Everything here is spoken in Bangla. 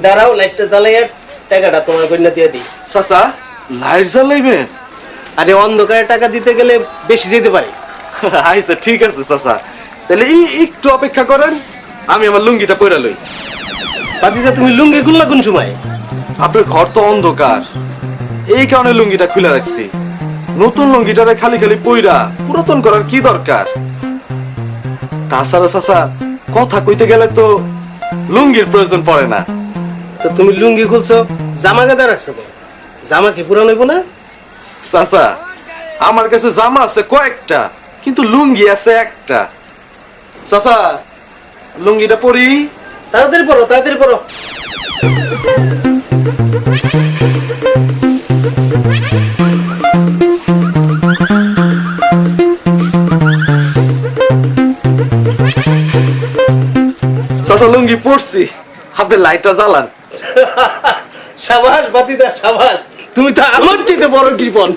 দাঁড়াও, লাইটটা জ্বালাইয়া টাকাটা তোমার কইনা দিয়ে দিই। চাচা লাইট জ্বালাইবেন? আরে অন্ধকারে টাকা দিতে গেলে বেশি যেতে পারে। আচ্ছা ঠিক আছে চাচা, তাহলে একটু অপেক্ষা করেন, আমি আমার লুঙ্গিটা পরে লই। ভাতিজা তুমি লুঙ্গি খুললা কোন সময়? আপনার ঘর তো অন্ধকার, এই কারণে লুঙ্গিটা খুলে রাখছি। নতুন লুঙ্গিটারে খালি খালি পইরা পুরাতন করার কি দরকার? তাছাড়া চাচা কথা কইতে গেলে তো লুঙ্গির প্রয়োজন পড়ে না। তো তুমি লুঙ্গি খুলছো, জামা গাদা রাখছো কেন? জামা কি পুরান হইব না? চাচা আমার কাছে জামা আছে কয়েকটা, কিন্তু লুঙ্গি আছে একটা। চাচা লুঙ্গিটা পরি। তাড়াতাড়ি পড়ো, তাড়াতাড়ি পড়ো। চাচা লুঙ্গি পরছি, আপনি লাইটটা জ্বালান। সাবাস ভাতিজা সাবাস, তুমি তো আমার চেয়ে বড় কৃপণ।